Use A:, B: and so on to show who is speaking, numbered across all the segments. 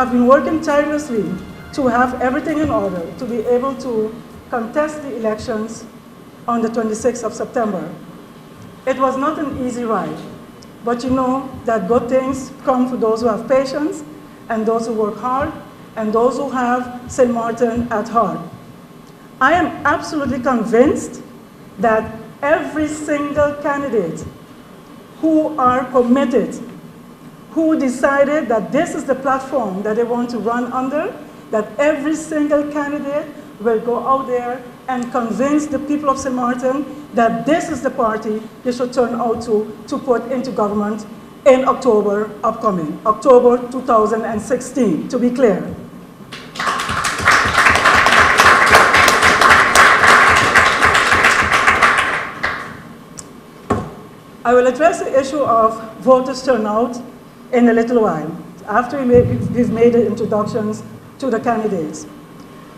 A: have been working tirelessly to have everything in order to be able to contest the elections on the 26th of September. It was not an easy ride, but you know that good things come for those who have patience and those who work hard and those who have St. Martin at heart. I am absolutely convinced that every single candidate who are committed, who decided that this is the platform that they want to run under, that every single candidate will go out there and convince the people of St. Martin that this is the party they should turn out to put into government in October upcoming, October 2016, to be clear. I will address the issue of voters turnout in a little while, after we've made the introductions to the candidates.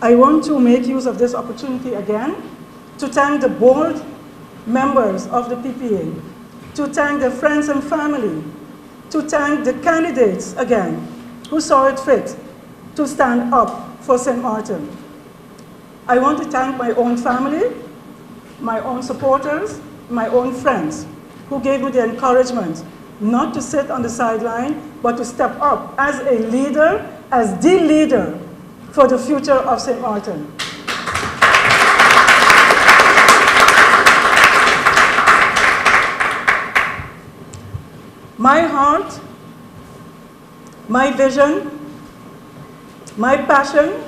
A: I want to make use of this opportunity again to thank the board members of the PPA, to thank their friends and family, to thank the candidates again who saw it fit to stand up for St. Martin. I want to thank my own family, my own supporters, my own friends who gave me the encouragement not to sit on the sideline, but to step up as a leader, as the leader for the future of St. Martin. My heart, my vision, my passion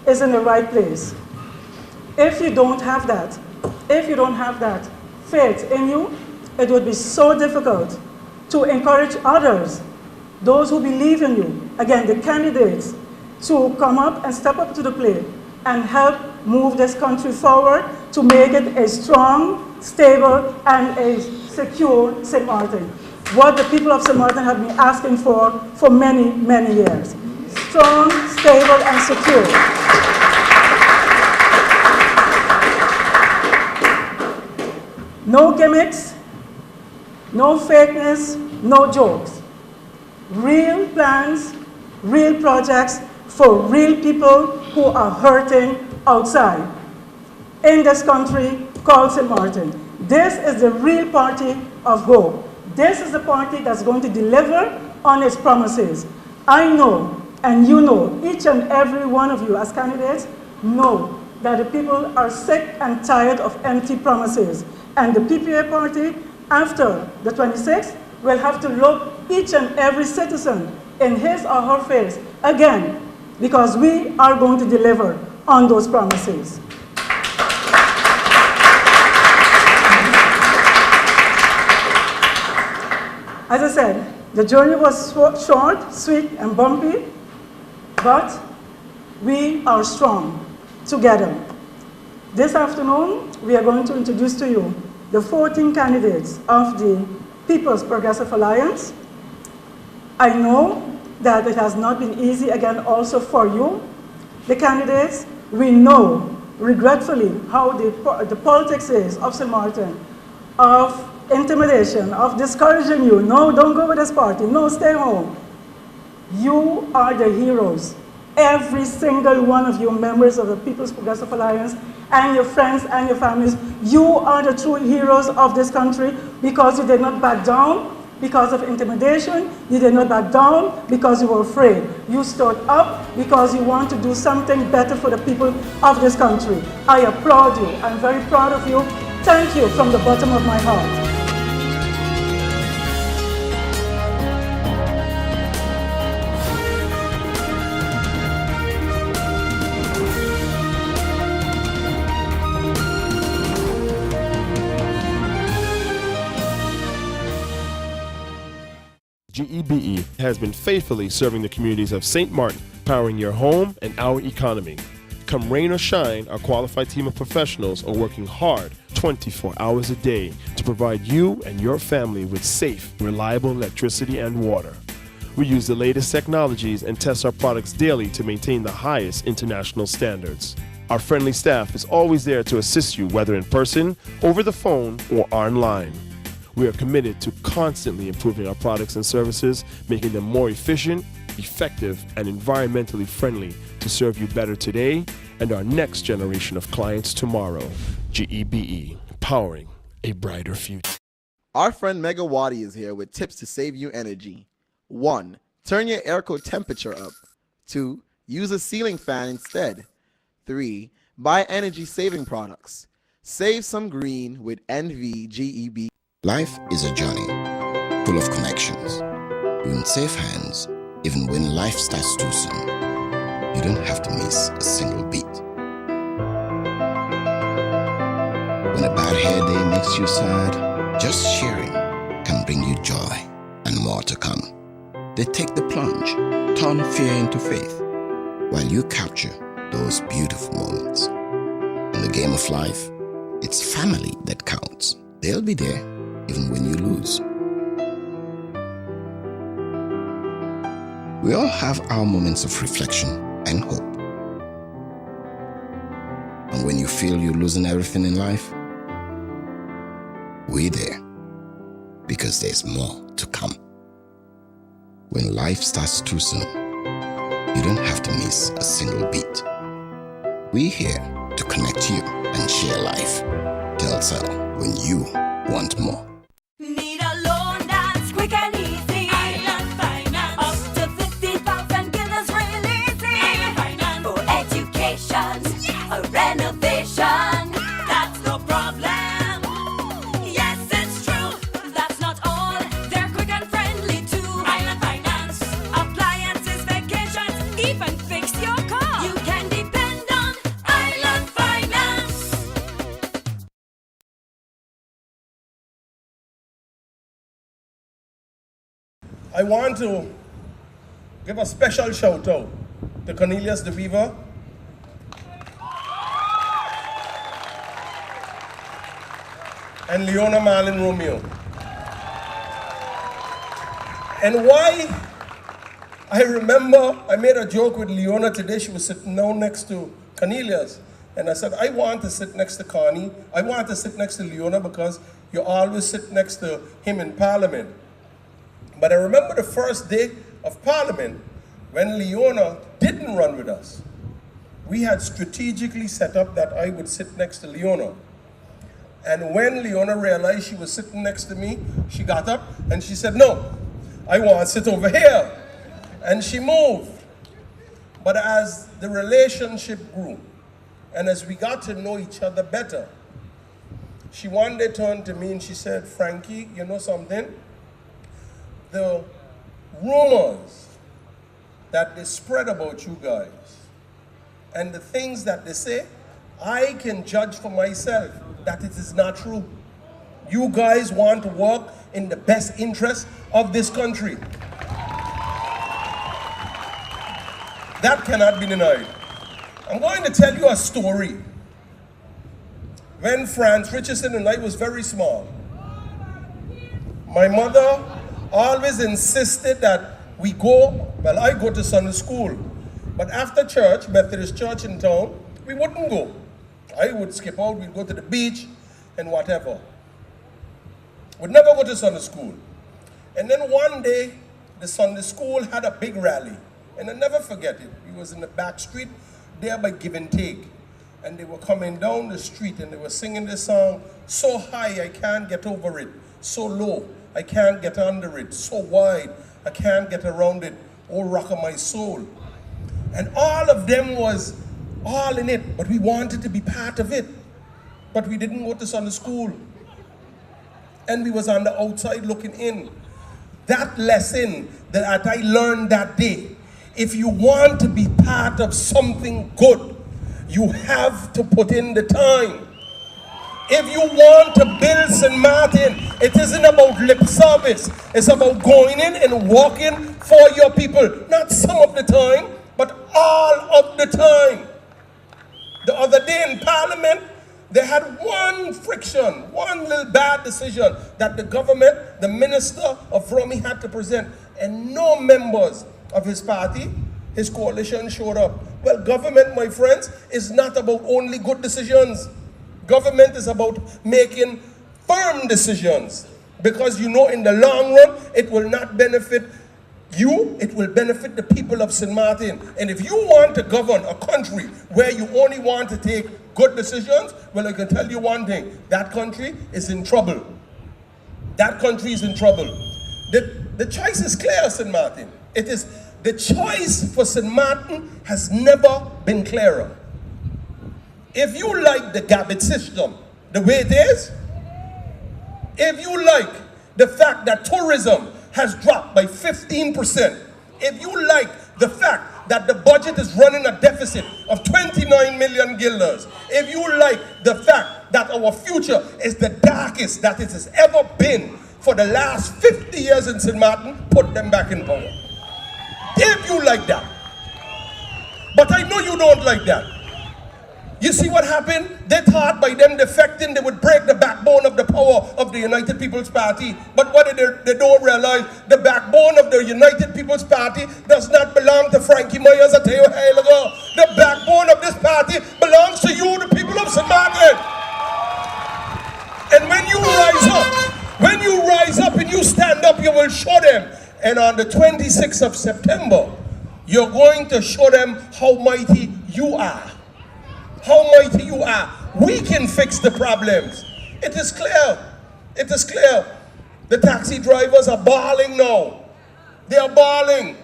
A: is in the right place. If you don't have that, faith in you, it would be so difficult to encourage others, those who believe in you, again, the candidates, to come up and step up to the plate and help move this country forward to make it a strong, stable, and a secure St. Martin. What the people of St. Martin have been asking for many, many years. Strong, stable, and secure. No gimmicks, no fakeness, no jokes. Real plans, real projects for real people who are hurting outside in this country called St. Martin. This is the real party of hope. This is the party that's going to deliver on its promises. I know, and you know, each and every one of you as candidates know that the people are sick and tired of empty promises. And the PPA party, after the 26th, will have to look each and every citizen in his or her face again, because we are going to deliver on those promises. As I said, the journey was short, sweet, and bumpy, but we are strong together. This afternoon, we are going to introduce to you the 14 candidates of the People's Progressive Alliance. I know that it has not been easy, again, also for you, the candidates. We know, regretfully, how the politics is of St. Martin, of intimidation, of discouraging you. No, don't go with this party. No, stay home. You are the heroes. Every single one of you members of the People's Progressive Alliance and your friends and your families, you are the true heroes of this country because you did not back down because of intimidation. You did not back down because you were afraid. You stood up because you want to do something better for the people of this country. I applaud you. I'm very proud of you. Thank you from the bottom of my heart.
B: GEBE has been faithfully serving the communities of St. Martin, powering your home and our economy. Come rain or shine, our qualified team of professionals are working hard 24 hours a day to provide you and your family with safe, reliable electricity and water. We use the latest technologies and test our products daily to maintain the highest international standards. Our friendly staff is always there to assist you, whether in person, over the phone, or online. We are committed to constantly improving our products and services, making them more efficient, effective, and environmentally friendly to serve you better today and our next generation of clients tomorrow. GEBE, powering a brighter future.
C: Our friend Megawati is here with tips to save you energy. 1. Turn your airco temperature up. 2. Use a ceiling fan instead. 3. Buy energy-saving products. Save some green with NVGEB.
D: Life is a journey full of connections. You're in safe hands even when life starts too soon. You don't have to miss a single beat. When a bad hair day makes you sad, just sharing can bring you joy and more to come. They take the plunge, turn fear into faith, while you capture those beautiful moments. In the game of life, it's family that counts. They'll be there even when you lose. We all have our moments of reflection and hope. And when you feel you're losing everything in life, we're there because there's more to come. When life starts too soon, you don't have to miss a single beat. We're here to connect you and share life. Telcel, when you want more.
E: Need a loan that's quick and easy. Island Finance. Up to 50,000 guineas real easy. Island Finance. For education, yes. A renovation. That's no problem. Yes, it's true. That's not all. They're quick and friendly too. Island Finance. Appliances, vacations, even fix your car. You can depend on Island Finance.
F: I want to give a special shout out to Cornelius the Weaver, and Leona Marlin Romeo. And why I remember I made a joke with Leona today. She was sitting down next to Cornelius. And I said, I want to sit next to Connie. I want to sit next to Leona because you always sit next to him in Parliament. But I remember the first day of Parliament when Leona didn't run with us. We had strategically set up that I would sit next to Leona. And when Leona realized she was sitting next to me, she got up and she said, no, I want to sit over here. And she moved. But as the relationship grew, and as we got to know each other better, she one day turned to me and she said, Frankie, you know something? The rumors that they spread about you guys and the things that they say, I can judge for myself that it is not true. You guys want to work in the best interest of this country. That cannot be denied. I'm going to tell you a story. When Franz Richardson and I was very small, my mother always insisted that we go, well, I go to Sunday school, but after church, Methodist church in town, we wouldn't go. I would skip out, we'd go to the beach and whatever. Would never go to Sunday school. And then one day, the Sunday school had a big rally, and I never forget it. We was in the back street there by Give and Take, and they were coming down the street and they were singing this song, so high I can't get over it, so low I can't get under it, so wide I can't get around it, oh rock of my soul. And all of them was all in it, but we wanted to be part of it. But we didn't go to Sunday school. And we was on the outside looking in. That lesson that I learned that day, if you want to be part of something good, you have to put in the time. If you want to build St. Martin, it isn't about lip service. It's about going in and walking for your people. Not some of the time, but all of the time. The other day in Parliament, they had one friction, one little bad decision that the government, the Minister of Romy had to present, and no members of his party, his coalition showed up. Well, government, my friends, is not about only good decisions. Government is about making firm decisions, because you know in the long run, it will not benefit it will benefit the people of St. Martin. And if you want to govern a country where you only want to take good decisions, well, I can tell you one thing, that country is in trouble. That country is in trouble. The choice is clear, St. Martin. It is, the choice for St. Martin has never been clearer. If you like the garbage system the way it is, if you like the fact that tourism has dropped by 15%, if you like the fact that the budget is running a deficit of 29 million guilders, if you like the fact that our future is the darkest that it has ever been for the last 50 years in St. Martin, put them back in power. If you like that. But I know you don't like that. You see what happened? They thought by them defecting they would break the backbone of the power of the United People's Party. But what they don't realize, the backbone of the United People's Party does not belong to Frankie Myers or Theo Heilige. The backbone of this party belongs to you, the people of St. Martin. And when you rise up and you stand up, you will show them. And on the 26th of September, you're going to show them how mighty you are. How mighty you are. We can fix the problems. It is clear. It is clear. The taxi drivers are bawling now. They are bawling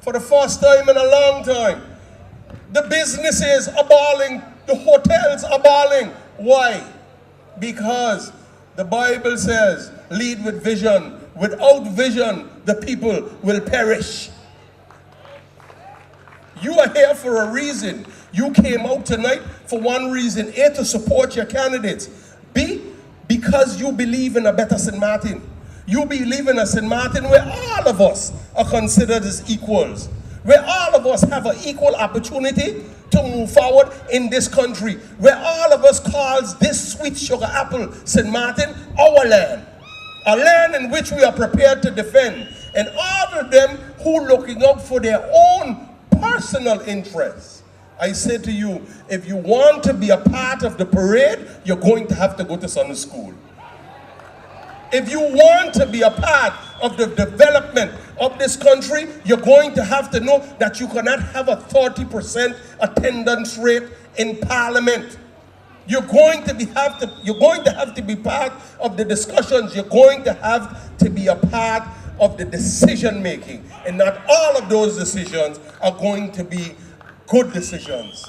F: for the first time in a long time. The businesses are bawling. The hotels are bawling. Why? Because the Bible says, lead with vision. Without vision, the people will perish. You are here for a reason. You came out tonight for one reason. A, to support your candidates. B, because you believe in a better St. Martin. You believe in a St. Martin where all of us are considered as equals. Where all of us have an equal opportunity to move forward in this country. Where all of us calls this sweet sugar apple, St. Martin, our land. A land in which we are prepared to defend. And all of them who are looking out for their own personal interests. I say to you, if you want to be a part of the parade, you're going to have to go to Sunday school. If you want to be a part of the development of this country, you're going to have to know that you cannot have a 30% attendance rate in Parliament. You're going to have to be part of the discussions. You're going to have to be a part of the decision making. And not all of those decisions are going to be good decisions.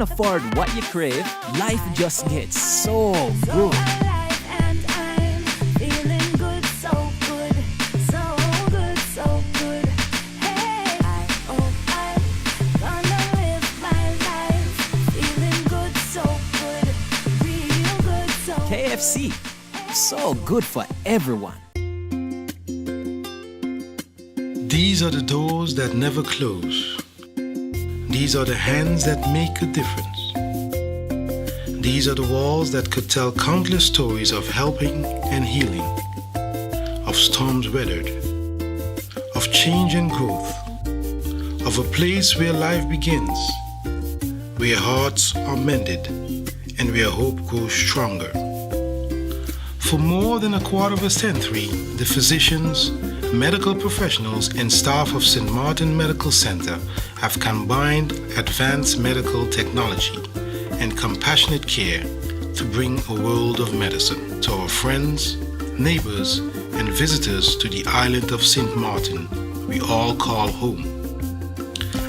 G: Afford what you crave, life just gets so good. KFC, so good for everyone.
H: These are the doors that never close. These are the hands that make a difference. These are the walls that could tell countless stories of helping and healing, of storms weathered, of change and growth, of a place where life begins, where hearts are mended, and where hope grows stronger. For more than a quarter of a century, the physicians, medical professionals and staff of St. Martin Medical Center have combined advanced medical technology and compassionate care to bring a world of medicine to our friends, neighbors, and visitors to the island of St. Martin we all call home.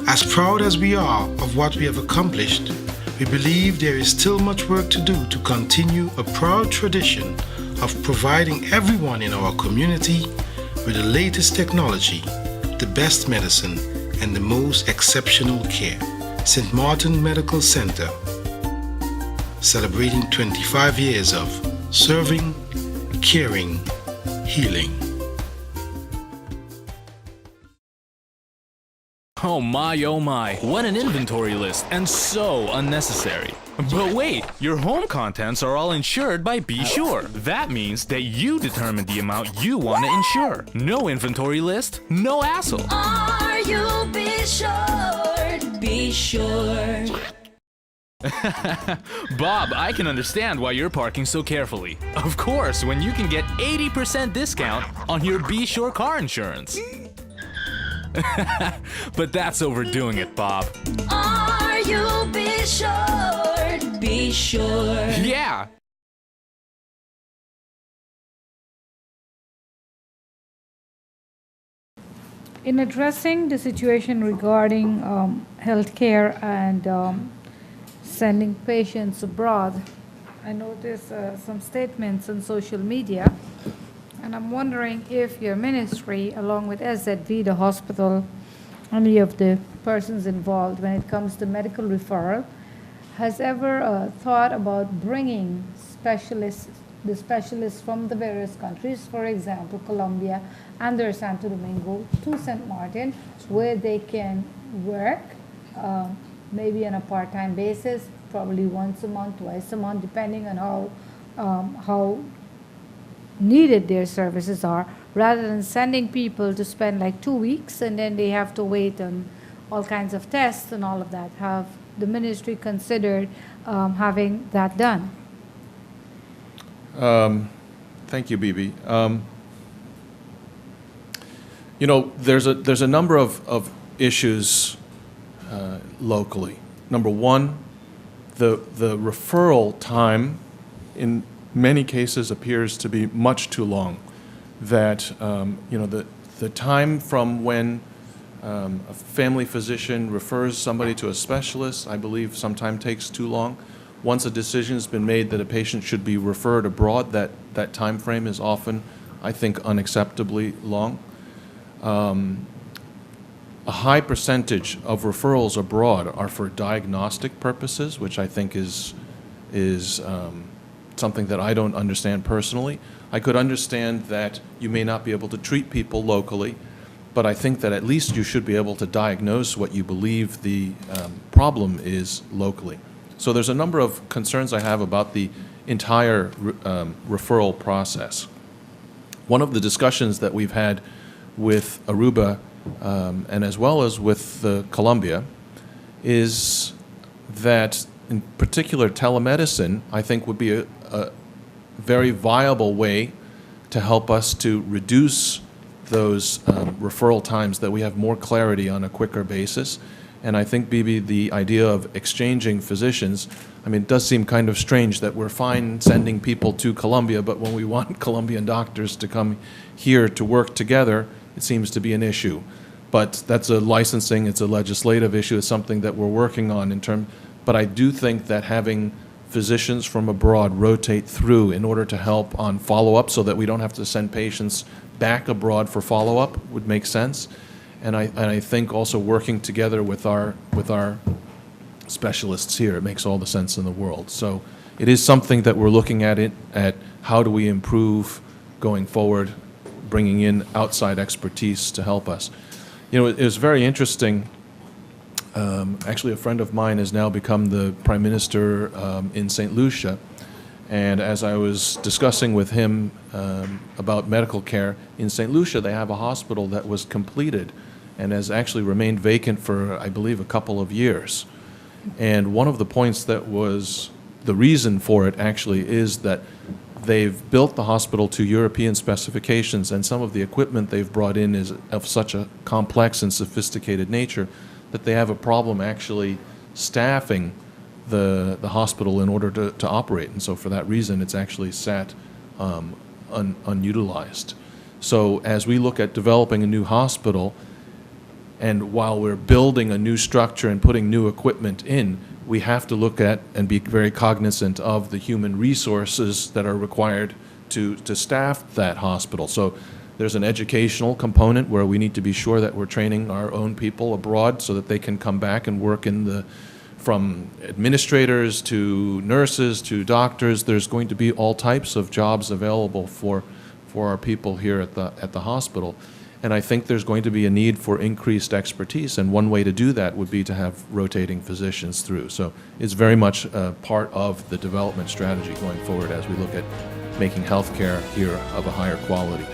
H: As proud as we are of what we have accomplished, we believe there is still much work to do to continue a proud tradition of providing everyone in our community with the latest technology, the best medicine, and the most exceptional care. St. Martin Medical Center, celebrating 25 years of serving, caring, healing.
G: Oh my, what an inventory list, and so unnecessary. But wait, your home contents are all insured by Be Sure. That means that you determine the amount you want to insure. No inventory list, no hassle.
E: Are you be sure? Be sure.
G: Bob, I can understand why you're parking so carefully. Of course, when you can get 80% discount on your Be Sure car insurance. But that's overdoing it, Bob.
E: Are you be sure? Be sure.
G: Yeah.
I: In addressing the situation regarding healthcare and sending patients abroad, I noticed some statements on social media, and I'm wondering if your ministry, along with SZV, the hospital, any of the persons involved when it comes to medical referral, has ever thought about bringing the specialists from the various countries, for example, Colombia and or Santo Domingo, to St. Martin, where they can work, maybe on a part-time basis, probably once a month, twice a month, depending on how needed their services are, rather than sending people to spend like 2 weeks and then they have to wait on all kinds of tests and all of that. Have the ministry considered having that done?
J: Thank you, Bibi. You know, there's a number of issues locally. Number one, the referral time in many cases appears to be much too long. That you know, the time from when a family physician refers somebody to a specialist, I believe, sometimes takes too long. Once a decision has been made that a patient should be referred abroad, that time frame is often, I think, unacceptably long. A high percentage of referrals abroad are for diagnostic purposes, which I think is something that I don't understand personally. I could understand that you may not be able to treat people locally, but I think that at least you should be able to diagnose what you believe the problem is locally. So there's a number of concerns I have about the entire referral process. One of the discussions that we've had with Aruba and as well as with Colombia is that in particular telemedicine, I think, would be a very viable way to help us to reduce those referral times, that we have more clarity on a quicker basis. And I think, Bibi, the idea of exchanging physicians, I mean, it does seem kind of strange that we're fine sending people to Colombia, but when we want Colombian doctors to come here to work together, it seems to be an issue. But that's a licensing, it's a legislative issue, it's something that we're working on in terms, but I do think that having physicians from abroad rotate through in order to help on follow-up so that we don't have to send patients back abroad for follow-up would make sense. And I think also working together with our specialists here, it makes all the sense in the world. So it is something that we're looking at how do we improve going forward, bringing in outside expertise to help us. You know, it was very interesting. Actually, a friend of mine has now become the Prime Minister in St. Lucia. And as I was discussing with him about medical care, in St. Lucia they have a hospital that was completed and has actually remained vacant for, I believe, a couple of years. And one of the points that was the reason for it actually is that They've built the hospital to European specifications, and some of the equipment they've brought in is of such a complex and sophisticated nature that they have a problem actually staffing the hospital in order to operate. And so for that reason, it's actually sat unutilized. So as we look at developing a new hospital, and while we're building a new structure and putting new equipment in, we have to look at and be very cognizant of the human resources that are required to staff that hospital. So there's an educational component where we need to be sure that we're training our own people abroad so that they can come back and work from administrators to nurses to doctors. There's going to be all types of jobs available for our people here at the hospital. And I think there's going to be a need for increased expertise, and one way to do that would be to have rotating physicians through. So it's very much a part of the development strategy going forward as we look at making healthcare here of a higher quality.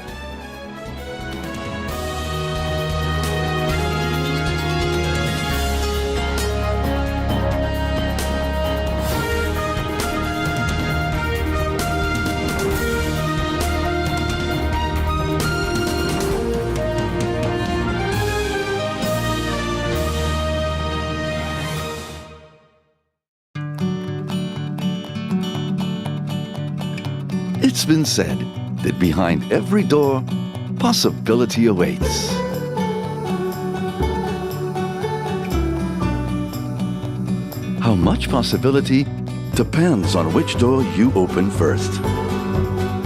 K: It's been said that behind every door, possibility awaits. How much possibility depends on which door you open first.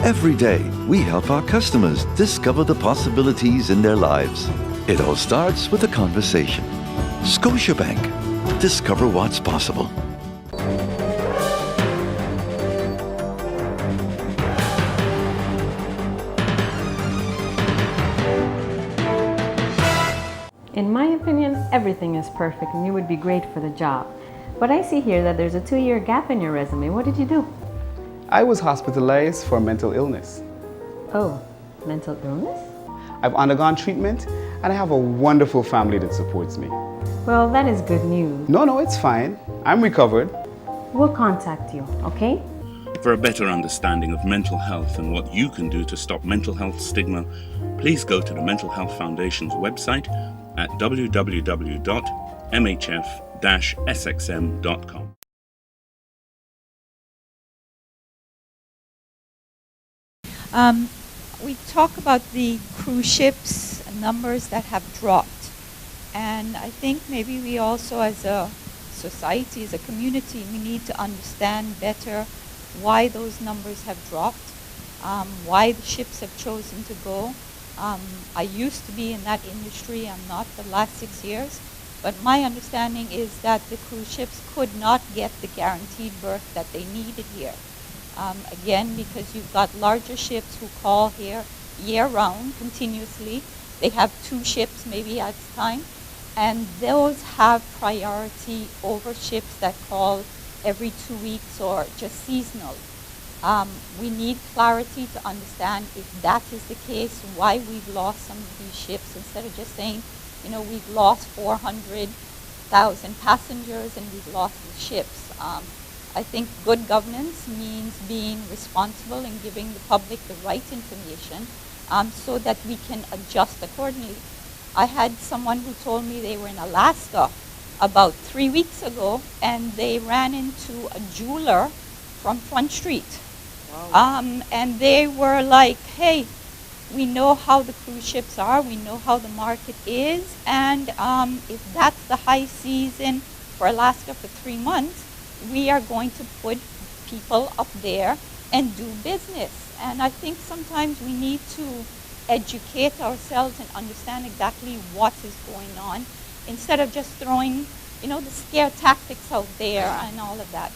K: Every day, we help our customers discover the possibilities in their lives. It all starts with a conversation. Scotiabank. Discover what's possible.
L: In my opinion, everything is perfect and you would be great for the job. But I see here that there's a 2-year gap in your resume. What did you do?
M: I was hospitalized for mental illness.
L: Oh, mental illness?
M: I've undergone treatment and I have a wonderful family that supports me.
L: Well, that is good news.
M: No, it's fine. I'm recovered.
L: We'll contact you, okay?
N: For a better understanding of mental health and what you can do to stop mental health stigma, please go to the Mental Health Foundation's website at www.mhf-sxm.com.
O: We talk about the cruise ships numbers that have dropped, and I think maybe we also as a society, as a community, we need to understand better why those numbers have dropped, why the ships have chosen to go. I used to be in that industry. I'm not the last 6 years, but my understanding is that the cruise ships could not get the guaranteed berth that they needed here. Again, because you've got larger ships who call here year-round, continuously. They have 2 ships maybe at a time, and those have priority over ships that call every 2 weeks or just seasonal. We need clarity to understand if that is the case, why we've lost some of these ships, instead of just saying, you know, we've lost 400,000 passengers and we've lost the ships. I think good governance means being responsible and giving the public the right information so that we can adjust accordingly. I had someone who told me they were in Alaska about 3 weeks ago and they ran into a jeweler from Front Street. Wow. And they were like, hey, we know how the cruise ships are, we know how the market is, and if that's the high season for Alaska for 3 months, we are going to put people up there and do business. And I think sometimes we need to educate ourselves and understand exactly what is going on instead of just throwing, you know, the scare tactics out there and all of that.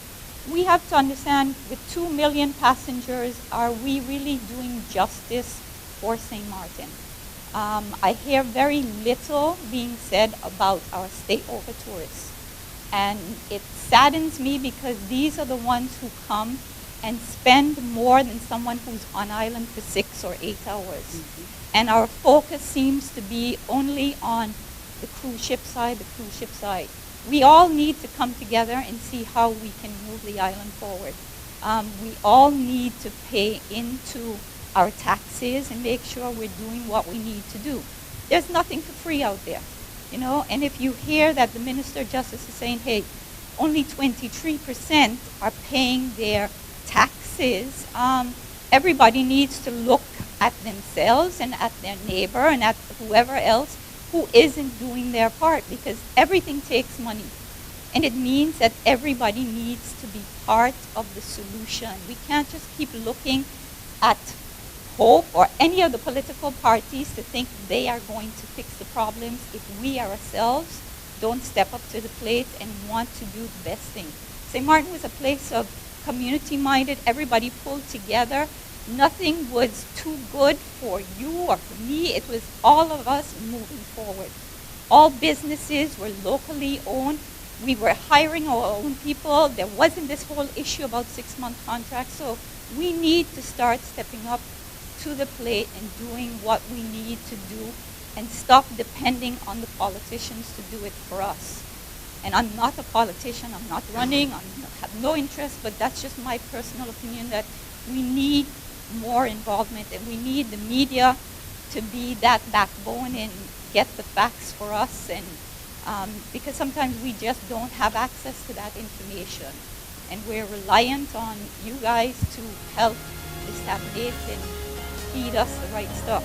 O: We have to understand, with 2 million passengers, are we really doing justice for St. Martin? I hear very little being said about our stayover tourists. And it saddens me because these are the ones who come and spend more than someone who's on island for 6 or 8 hours. Mm-hmm. And our focus seems to be only on the cruise ship side, the cruise ship side. We all need to come together and see how we can move the island forward. We all need to pay into our taxes and make sure we're doing what we need to do. There's nothing for free out there, you know, and if you hear that the Minister of Justice is saying, hey, only 23% are paying their taxes, everybody needs to look at themselves and at their neighbor and at whoever else who isn't doing their part, because everything takes money. And it means that everybody needs to be part of the solution. We can't just keep looking at Hope or any of the political parties to think they are going to fix the problems if we ourselves don't step up to the plate and want to do the best thing. St. Martin was a place of community-minded, everybody pulled together. Nothing was too good for you or for me. It was all of us moving forward. All businesses were locally owned. We were hiring our own people. There wasn't this whole issue about 6-month contracts. So we need to start stepping up to the plate and doing what we need to do and stop depending on the politicians to do it for us. And I'm not a politician. I'm not running. I have no interest, but that's just my personal opinion that we need more involvement and we need the media to be that backbone and get the facts for us, and because sometimes we just don't have access to that information and we're reliant on you guys to help disseminate and feed us the right stuff.